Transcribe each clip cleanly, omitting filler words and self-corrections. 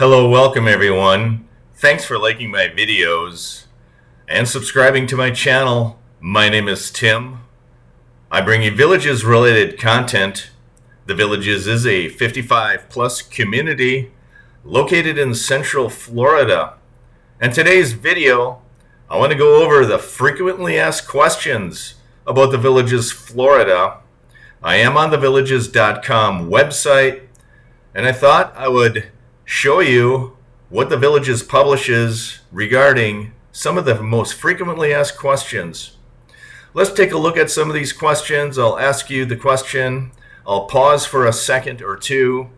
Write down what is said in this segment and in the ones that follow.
Hello, welcome everyone. Thanks for liking my videos and subscribing to my channel. My name is Tim. I bring you Villages related content. The Villages is a 55 plus community located in Central Florida. And today's video, I want to go over the frequently asked questions about the Villages, Florida. I am on the villages.com website, and I thought I would show you what the Villages publishes regarding some of the most frequently asked questions. Let's take a look at some of these questions. I'll ask you the question. I'll pause for a second or two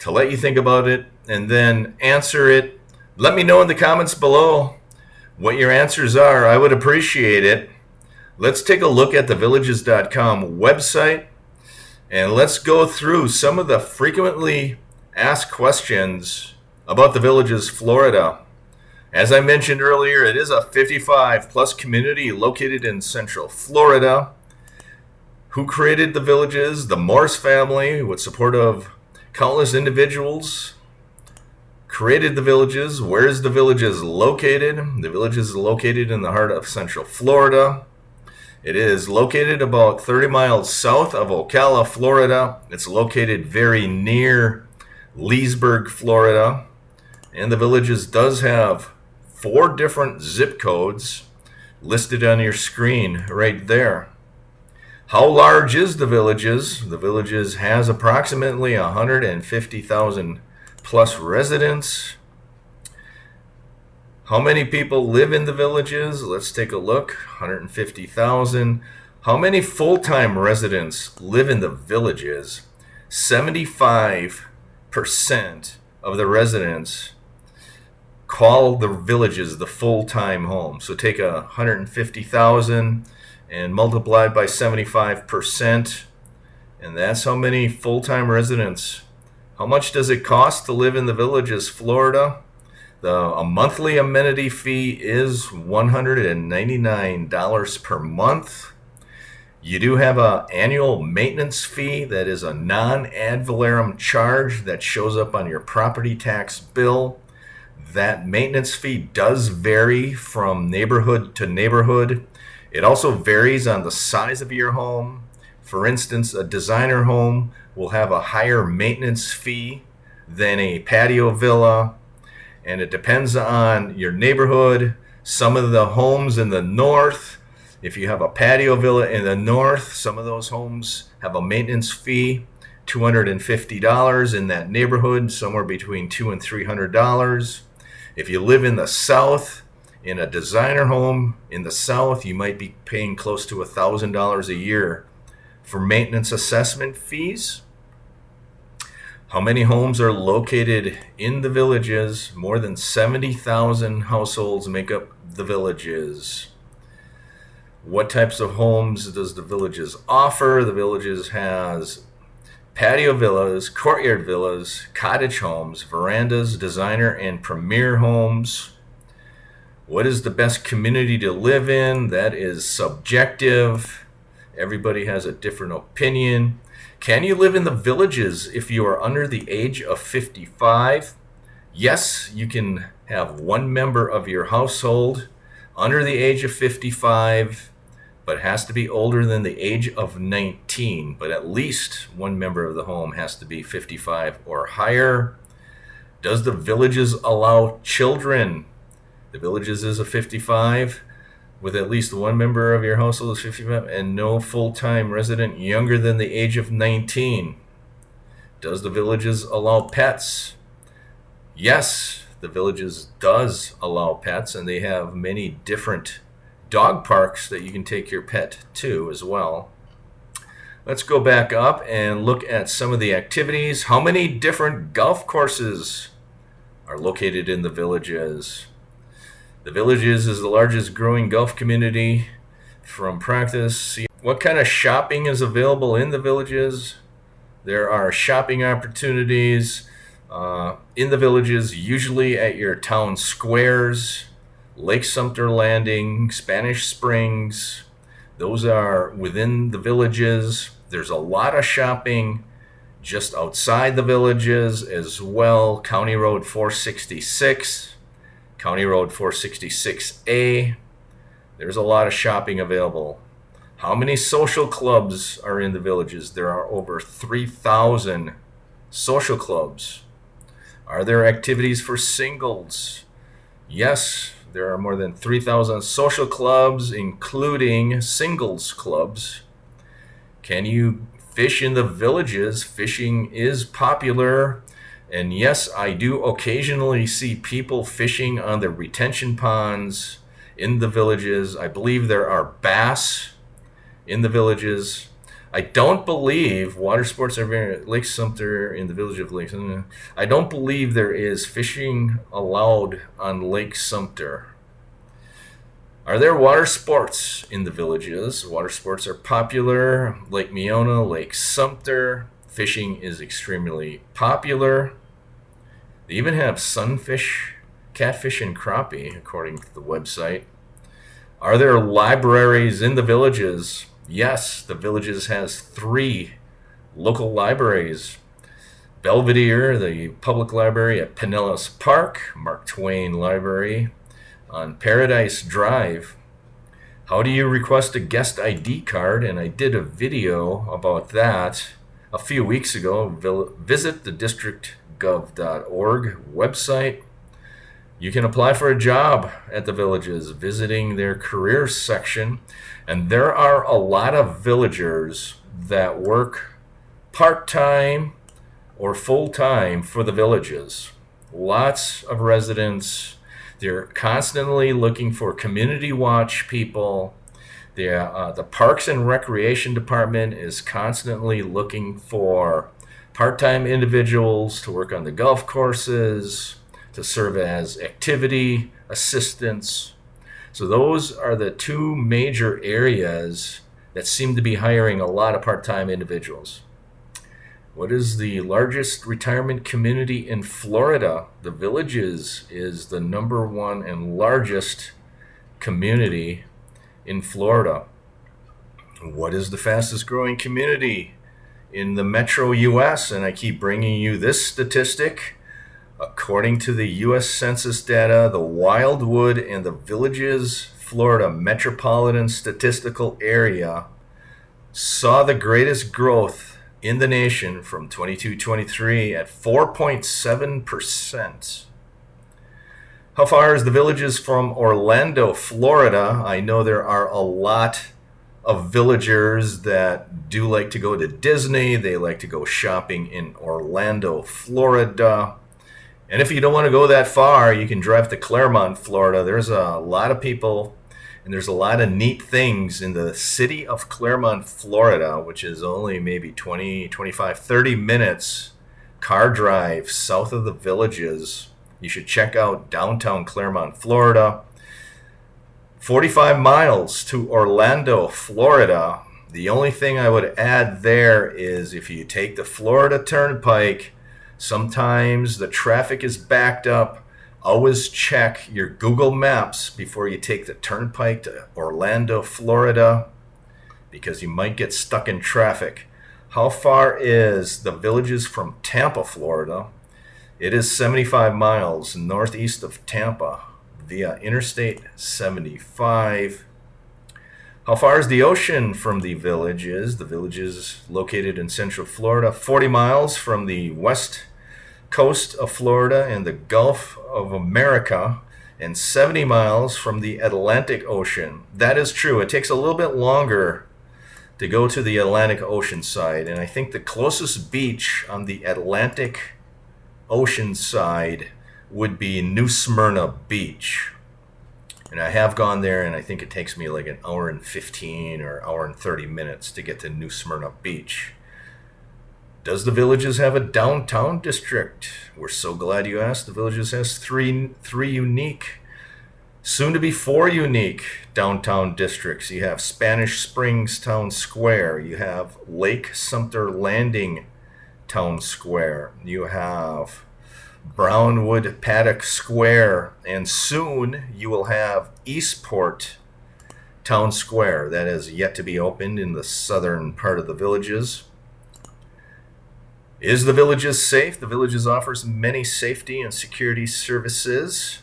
to let you think about it and then answer it. Let me know in the comments below what your answers are. I would appreciate it. Let's take a look at the villages.com website and let's go through some of the frequently asked questions about the Villages, Florida. As I mentioned earlier, it is a 55 plus community located in Central Florida. Who created the Villages? The Morse family, with support of countless individuals, created the Villages. Where is the Villages located? The Villages is located in the heart of Central Florida. It is located about 30 miles south of Ocala, Florida. It's located very near Leesburg, Florida. And the Villages does have 4 different zip codes listed on your screen right there. How large is the Villages? The Villages has approximately 150,000 plus residents. How many people live in the Villages? Let's take a look. 150,000. How many full-time residents live in the Villages? 75% of the residents call the Villages the full-time home. So take 150,000 and multiply it by 75%, and that's how many full-time residents. How much does it cost to live in the Villages, Florida? A monthly amenity fee is $199 per month. You do have an annual maintenance fee that is a non-ad valorem charge that shows up on your property tax bill. That maintenance fee does vary from neighborhood to neighborhood. It also varies on the size of your home. For instance, a designer home will have a higher maintenance fee than a patio villa, and it depends on your neighborhood. Some of the homes in the north, if you have a patio villa in the north, some of those homes have a maintenance fee, $250 in that neighborhood, somewhere between $200 and $300. If you live in the south, in a designer home in the south, you might be paying close to $1,000 a year for maintenance assessment fees. How many homes are located in the Villages? More than 70,000 households make up the Villages. What types of homes does the Villages offer? The Villages has patio villas, courtyard villas, cottage homes, verandas, designer and premier homes. What is the best community to live in? That is subjective. Everybody has a different opinion. Can you live in the Villages if you are under the age of 55? Yes, you can have one member of your household under the age of 55, but has to be older than the age of 19. But at least one member of the home has to be 55 or higher. Does the Villages allow children? The Villages is a 55 with at least one member of your household is 55 and no full-time resident younger than the age of 19. Does the Villages allow pets? Yes, the Villages does allow pets, and they have many different dog parks that you can take your pet to as well. Let's go back up and look at some of the activities. How many different golf courses are located in the Villages? The Villages is the largest growing golf community from practice. What kind of shopping is available in the Villages? There are shopping opportunities in the Villages, usually at your town squares, Lake Sumter Landing, Spanish Springs. Those are within the Villages. There's a lot of shopping just outside the villages as well. County Road 466, County Road 466A. There's a lot of shopping available. How many social clubs are in the villages? There are over 3,000 social clubs. Are there activities for singles? Yes, there are more than 3,000 social clubs, including singles clubs. Can you fish in the villages? Fishing is popular. And yes, I do occasionally see people fishing on the retention ponds in the villages. I believe there are bass in the villages. I don't believe water sports are very Lake Sumter in the village of Lake Sumter. I don't believe there is fishing allowed on Lake Sumter. Are there water sports in the villages? Water sports are popular. Lake Meona, Lake Sumter. Fishing is extremely popular. They even have sunfish, catfish, and crappie, according to the website. Are there libraries in the villages? Yes, the villages has 3 local libraries. Belvedere, the public library at Pinellas Park, Mark Twain Library on Paradise Drive. How do you request a guest ID card? And I did a video about that a few weeks ago. Visit the districtgov.org website. You can apply for a job at the villages, visiting their careers section. And there are a lot of villagers that work part-time or full-time for the villages. Lots of residents. They're constantly looking for community watch people. The Parks and Recreation Department is constantly looking for part-time individuals to work on the golf courses, to serve as activity assistants. So those are the 2 major areas that seem to be hiring a lot of part-time individuals. What is the largest retirement community in Florida? The Villages is the number 1 and largest community in Florida. What is the fastest growing community in the metro US? And I keep bringing you this statistic. According to the U.S. Census data, the Wildwood and the Villages, Florida metropolitan statistical area saw the greatest growth in the nation from 22-23 at 4.7%. How far is the Villages from Orlando, Florida? I know there are a lot of villagers that do like to go to Disney. They like to go shopping in Orlando, Florida. And if you don't want to go that far, you can drive to Clermont, Florida. There's a lot of people and there's a lot of neat things in the city of Clermont, Florida, which is only maybe 20, 25, 30 minutes car drive south of the Villages. You should check out downtown Clermont, Florida. 45 miles to Orlando, Florida. The only thing I would add there is if you take the Florida Turnpike, sometimes the traffic is backed up. Always check your Google Maps before you take the turnpike to Orlando, Florida, because you might get stuck in traffic. How far is the Villages from Tampa, Florida? It is 75 miles northeast of Tampa via Interstate 75. How far is the ocean from the Villages? The Villages located in Central Florida, 40 miles from the west coast of Florida and the Gulf of America, and 70 miles from the Atlantic Ocean. That is true. It takes a little bit longer to go to the Atlantic Ocean side, and I think the closest beach on the Atlantic Ocean side would be New Smyrna Beach. And I have gone there, and I think it takes me like an hour and 15 or hour and 30 minutes to get to New Smyrna Beach. Does the Villages have a downtown district? We're so glad you asked. The Villages has three unique, soon to be 4 unique downtown districts. You have Spanish Springs Town Square. You have Lake Sumter Landing Town Square. You have Brownwood Paddock Square, and soon you will have Eastport Town Square. That is yet to be opened in the southern part of the Villages. Is the Villages safe? The Villages offers many safety and security services.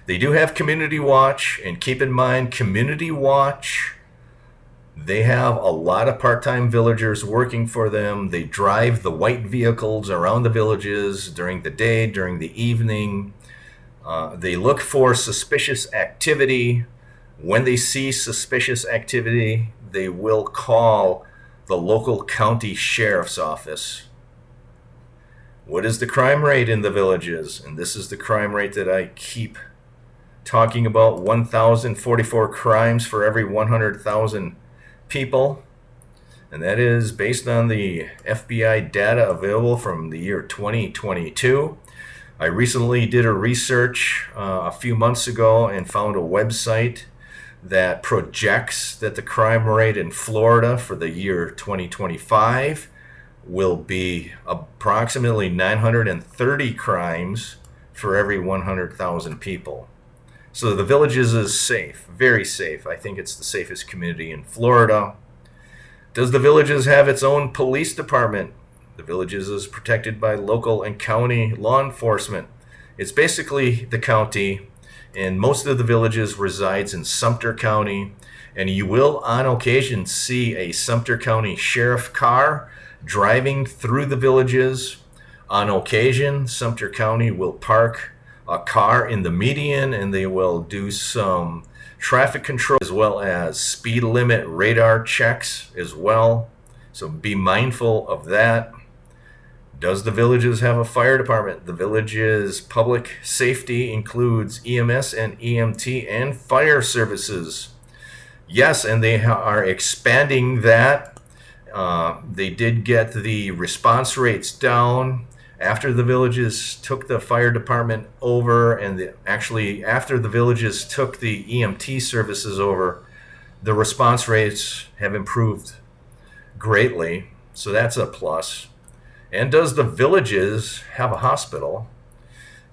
They do have Community Watch, and keep in mind, Community Watch, they have a lot of part-time villagers working for them. They drive the white vehicles around the villages during the day, during the evening. They look for suspicious activity. When they see suspicious activity, they will call the local county sheriff's office. What is the crime rate in the villages? And this is the crime rate that I keep talking about: 1,044 crimes for every 100,000 people. And that is based on the FBI data available from the year 2022. I recently did a research a few months ago and found a website that projects that the crime rate in Florida for the year 2025 will be approximately 930 crimes for every 100,000 people. So the Villages is safe, very safe. I think it's the safest community in Florida. Does the Villages have its own police department? The Villages is protected by local and county law enforcement. It's basically the county, and most of the Villages resides in Sumter County, and you will on occasion see a Sumter County sheriff car driving through the Villages. On occasion, Sumter County will park a car in the median, and they will do some traffic control as well as speed limit radar checks as well. So be mindful of that. Does the Villages have a fire department? The Villages public safety includes EMS and EMT and fire services. Yes, and they are expanding that. They did get the response rates down after the Villages took the fire department over, and actually after the Villages took the EMT services over, the response rates have improved greatly. So that's a plus. And does the Villages have a hospital?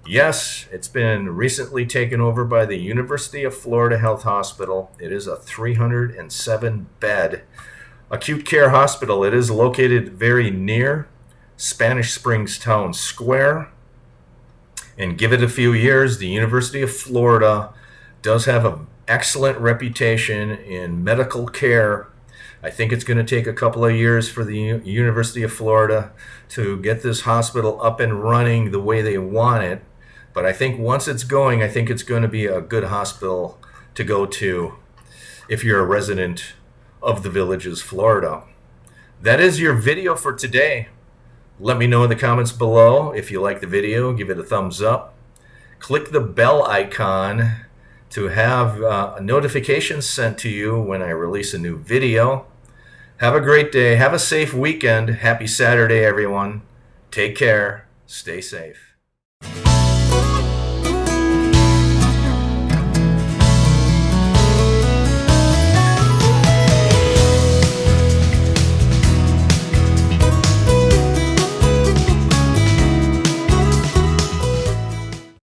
Yes, it's been recently taken over by the University of Florida Health Hospital. It is a 307-bed acute care hospital. It is located very near Spanish Springs Town Square. And give it a few years, the University of Florida does have an excellent reputation in medical care. I think it's going to take a couple of years for the University of Florida to get this hospital up and running the way they want it. But I think once it's going, I think it's going to be a good hospital to go to if you're a resident of the Villages, Florida. That is your video for today. Let me know in the comments below if you like the video. Give it a thumbs up. Click the bell icon to have notifications sent to you when I release a new video. Have a great day. Have a safe weekend. Happy Saturday, everyone. Take care. Stay safe.